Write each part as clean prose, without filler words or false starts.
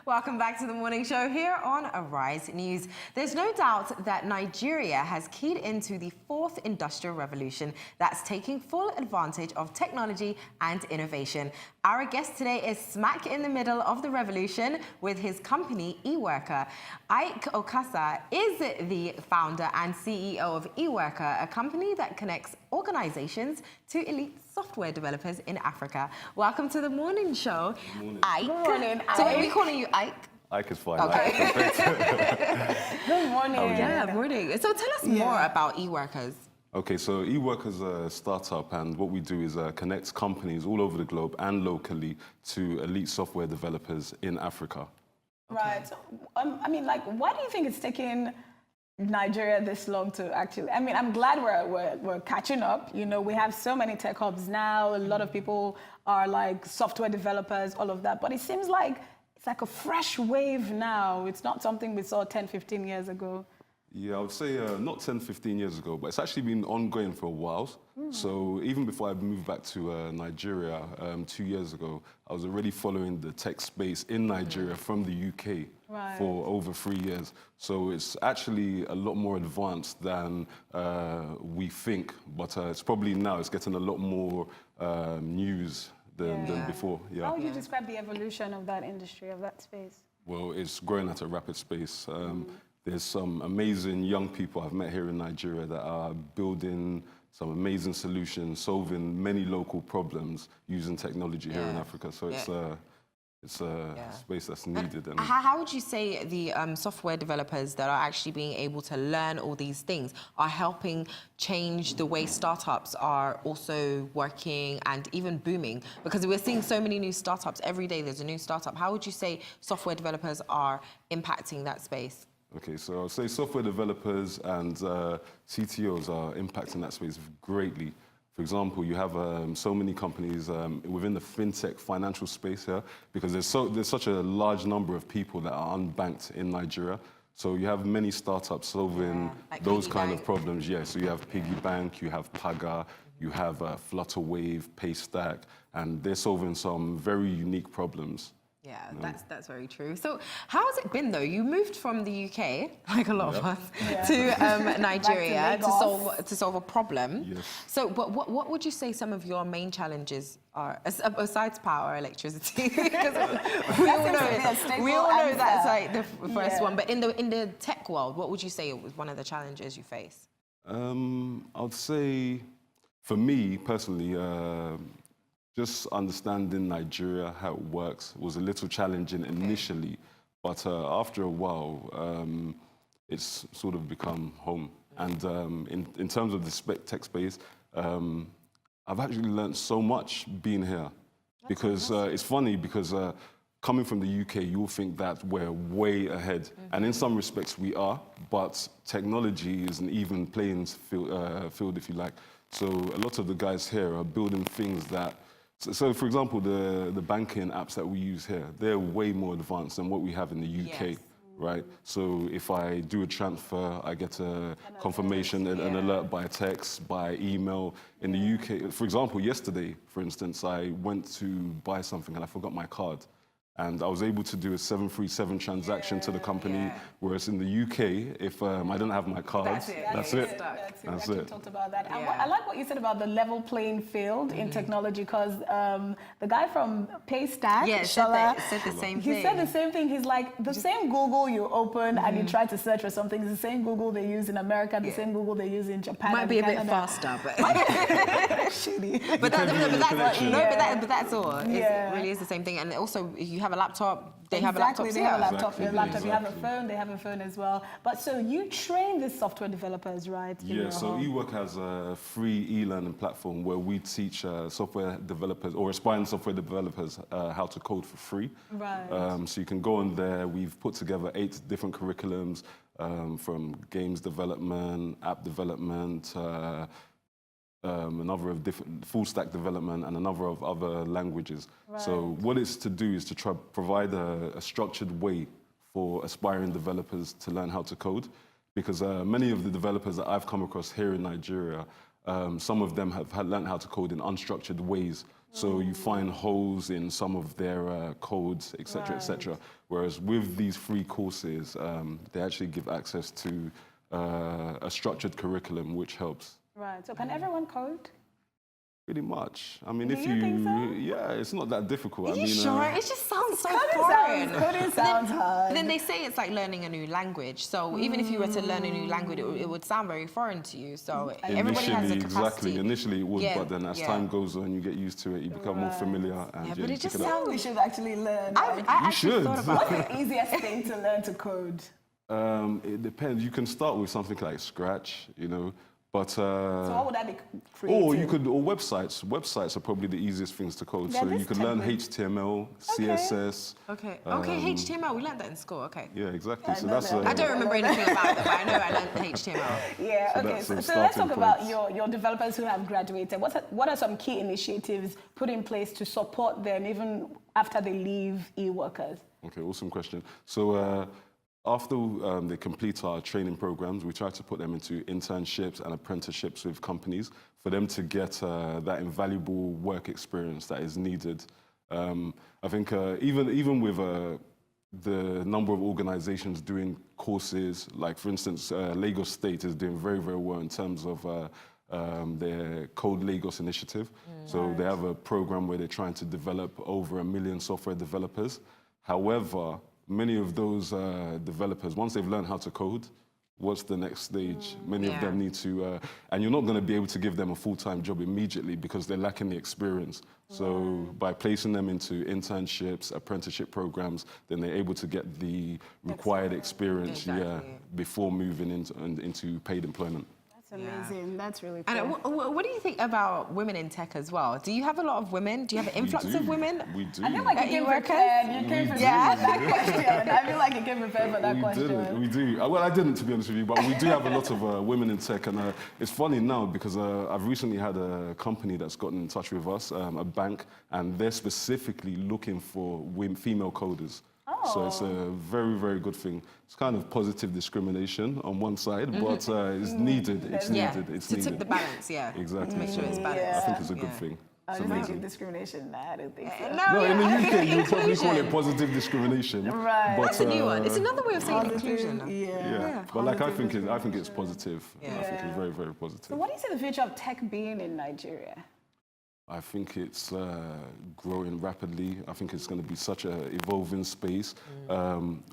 Welcome back to the morning show here on Arise News. There's no doubt that Nigeria has keyed into the fourth industrial revolution that's taking full advantage of technology and innovation. Our guest today is smack in the middle of the revolution with his company, eWorker. Okosa is the founder and CEO of eWorker, a company that connects organizations to elite software developers in Africa. Welcome to the morning show, Good morning. Ike. Good morning, So Ike. are we calling you Ike? Ike is fine. Okay. Good morning. Yeah, morning. So tell us more about eWorkers. Okay, so eWorker is a startup, and what we do is connect companies all over the globe and locally to elite software developers in Africa. Right. So, I mean, like, why do you think it's taking Nigeria this long to actually? I mean, I'm glad we're catching up. You know, we have so many tech hubs now. A lot of people are like software developers, all of that. But it seems like it's like a fresh wave now. It's not something we saw 10, 15 years ago. Yeah, I would say not 10, 15 years ago, but it's actually been ongoing for a while. So even before I moved back to Nigeria 2 years ago, I was already following the tech space in Nigeria from the UK for over 3 years. So it's actually a lot more advanced than we think, but it's probably now it's getting a lot more news than before. Yeah. How would you describe the evolution of that industry, of that space? Well, it's growing at a rapid pace. There's some amazing young people I've met here in Nigeria that are building some amazing solutions, solving many local problems using technology here in Africa. So it's a space that's needed. And how would you say the software developers that are actually being able to learn all these things are helping change the way startups are also working and even booming? Because we're seeing so many new startups every day. There's a new startup. How would you say software developers are impacting that space? Okay, so I'll say software developers and CTOs are impacting that space greatly. For example, you have so many companies within the fintech financial space here, because there's such a large number of people that are unbanked in Nigeria. So you have many startups solving like those Piggy kind Bank. of problems. Yeah, so you have Piggy Bank, you have Paga, you have Flutterwave, Paystack, and they're solving some very unique problems. Yeah, that's very true. So how has it been though? You moved from the UK, like a lot of us, to Nigeria to solve a problem. Yes. So what would you say some of your main challenges are, besides power, electricity? Because we all know that's like the first one. But in the tech world, what would you say was one of the challenges you face? I'd say, for me personally, just understanding Nigeria, how it works, was a little challenging initially, but after a while, it's sort of become home. And in terms of the tech space, I've actually learned so much being here. Because it's funny, because coming from the UK, you'll think that we're way ahead. And in some respects we are, but technology is an even playing field, if you like. So a lot of the guys here are building things that, so for example, the banking apps that we use here, they're way more advanced than what we have in the UK, right? So if I do a transfer, I get a confirmation, an alert by text, by email. In the UK, for example, yesterday, for instance, I went to buy something and I forgot my card. And I was able to do a 737 transaction to the company, whereas in the UK, if I don't have my card, that's it. That's it. Talked about that. I like what you said about the level playing field in technology, because the guy from Paystack, said the same thing. He said the same thing. He's like, the same Google you open and you try to search for something is the same Google they use in America, the same Google they use in Japan. Might be a bit faster, but shitty. but that's all. It really is the same thing. And also, you have a laptop, they have a laptop. They have a laptop, you have a phone, they have a phone as well. But so you train the software developers, right? Yeah, so eWork has a free e-learning platform where we teach software developers or aspiring software developers how to code for free. Right. So you can go on there. We've put together 8 different curriculums from games development, app development, a number of different full stack development and a number of other languages. So what it's to do is to try provide a structured way for aspiring developers to learn how to code, because many of the developers that I've come across here in Nigeria, some of them have learned how to code in unstructured ways. So you find holes in some of their codes, et cetera. Whereas with these free courses, they actually give access to a structured curriculum, which helps. Right. So can everyone code? Pretty much. I mean, Do if you think so? yeah, it's not that difficult. Are you sure? It just sounds so Coding foreign. Coding sounds hard. Then they say it's like learning a new language. So even if you were to learn a new language, it would sound very foreign to you. So everybody has the capacity. Exactly. Initially it would, Yeah, but then as time goes on, you get used to it. You become more familiar, and Yeah, you but it just pick it up. sounds. We should actually learn. I actually should. thought about What's the easiest thing to learn to code? It depends. You can start with something like Scratch, you know, but. So what would that be creating? Or you could, or websites. Websites are probably the easiest things to code. Yeah, So this you could learn template. HTML, CSS. Okay. HTML. We learned that in school. Okay. Yeah, exactly. So know that's. that. I don't remember anything about it, but I know I learned HTML. Yeah, So okay. that's So, some so let's talk starting about points. your developers who have graduated. What are some key initiatives put in place to support them even after they leave eWorkers? Okay, awesome question. So after they complete our training programs, we try to put them into internships and apprenticeships with companies for them to get that invaluable work experience that is needed. I think even with the number of organizations doing courses, like for instance, Lagos State is doing very, very well in terms of their Code Lagos initiative. So they have a program where they're trying to develop over 1 million software developers. However, many of those developers, once they've learned how to code, what's the next stage? Many of them need to, and you're not going to be able to give them a full-time job immediately because they're lacking the experience. So by placing them into internships, apprenticeship programs, then they're able to get the required experience before moving into paid employment. That's amazing. That's really cool. And what do you think about women in tech as well? Do you have a lot of women? Do you have an influx of women? We do. I feel like you came eWorkers? prepared. You came prepared for that question. I feel like you came prepared for that question. We do. Well, I didn't, to be honest with you, but we do have a lot of women in tech. And it's funny now because I've recently had a company that's gotten in touch with us, a bank, and they're specifically looking for female coders. So it's a very, very good thing. It's kind of positive discrimination on one side, but it's needed. It's needed. It's to needed. tip the balance, Exactly. To make sure it's So balanced. I think it's a good thing. I It's don't think amazing. it's discrimination. No, I don't think so. No, in the UK, you would probably call it Inclusion. positive discrimination. Right. But, That's a new one. It's another way of saying Positive, inclusion. Yeah. But like I think it's positive. I think it's very, very positive. So what do you see the future of tech being in Nigeria? I think it's growing rapidly. I think it's going to be such an evolving space.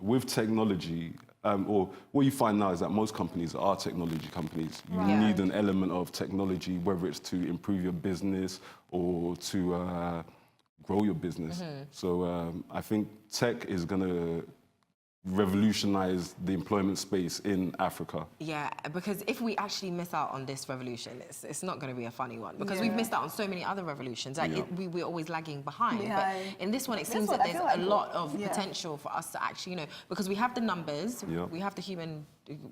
With technology, or what you find now is that most companies are technology companies. You need an element of technology, whether it's to improve your business or to grow your business. So I think tech is going to revolutionize the employment space in Africa. Yeah, because if we actually miss out on this revolution, it's not going to be a funny one because we've missed out on so many other revolutions. Like we're always lagging behind. But in this one, it seems that there's a lot of potential for us to actually, because we have the numbers, we have the human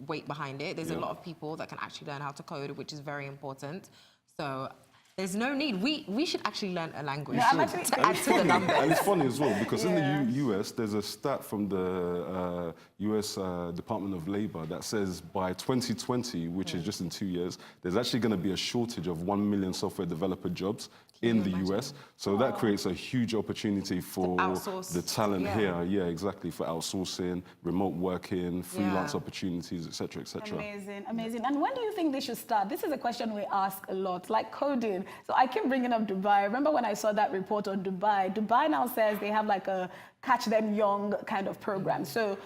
weight behind it. There's a lot of people that can actually learn how to code, which is very important. So there's no need. We should actually learn a language to add to the numbers. And it's funny as well because in the US, there's a stat from the US Department of Labor that says by 2020, which is just in 2 years, there's actually going to be a shortage of 1 million software developer jobs in the US. So that creates a huge opportunity for the talent here. Yeah, exactly. For outsourcing, remote working, freelance opportunities, et cetera, et cetera. Amazing, amazing. And when do you think they should start? This is a question we ask a lot, like coding. So I keep bringing up Dubai. Remember when I saw that report on Dubai? Dubai now says they have like a catch them young kind of program. So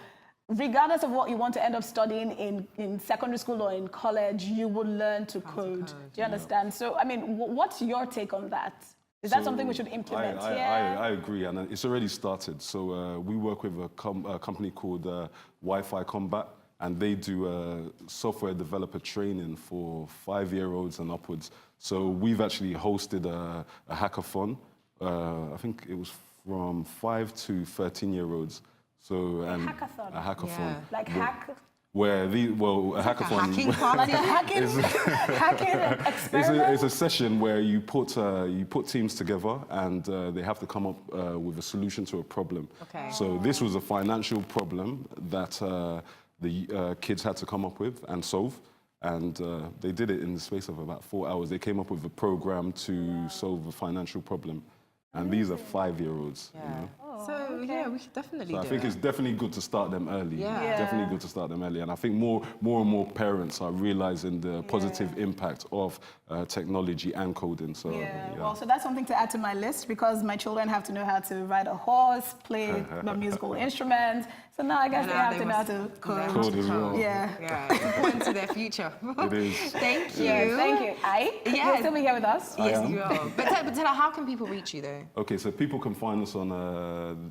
regardless of what you want to end up studying in secondary school or in college, you will learn to code. Do you understand? So, I mean, what's your take on that? Is that something we should implement here? I agree, and it's already started. So we work with a company called Wi-Fi Combat, and they do software developer training for 5-year-olds and upwards. So we've actually hosted a hackathon. I think it was from 5 to 13-year-olds. So A hackathon. A hackathon. Yeah. Like hack. Where a hackathon. Hacking party. Hacking experiment. It's a session where you put teams together and they have to come up with a solution to a problem. Okay. So this was a financial problem that the kids had to come up with and solve. And they did it in the space of about 4 hours. They came up with a program to solve a financial problem. And these are 5-year-olds. Yeah. You know? So yeah, we should definitely So I do think it. it's definitely good to start them early. Yeah. Yeah. Definitely good to start them early. And I think more and more parents are realizing the positive impact of technology and coding. So Yeah, well, so that's something to add to my list because my children have to know how to ride a horse, play the musical instruments. So now I guess they have to know how to code. Code as well. Yeah. Yeah, it's important to their future. It is. Thank you. Yeah, thank you. Yes. You'll still be here with us? Yes, am. you are. But tell her, how can people reach you though? Okay, so people can find us on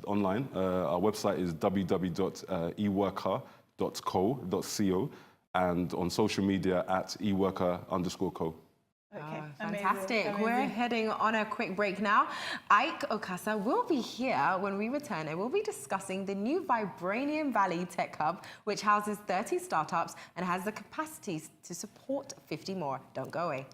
online. Our website is www.eworker.co, and on social media at eWorker_co. Okay, Fantastic. amazing. We're heading on a quick break now. Ike Okosa will be here when we return, and we'll be discussing the new Vibranium Valley Tech Hub, which houses 30 startups and has the capacity to support 50 more. Don't go away.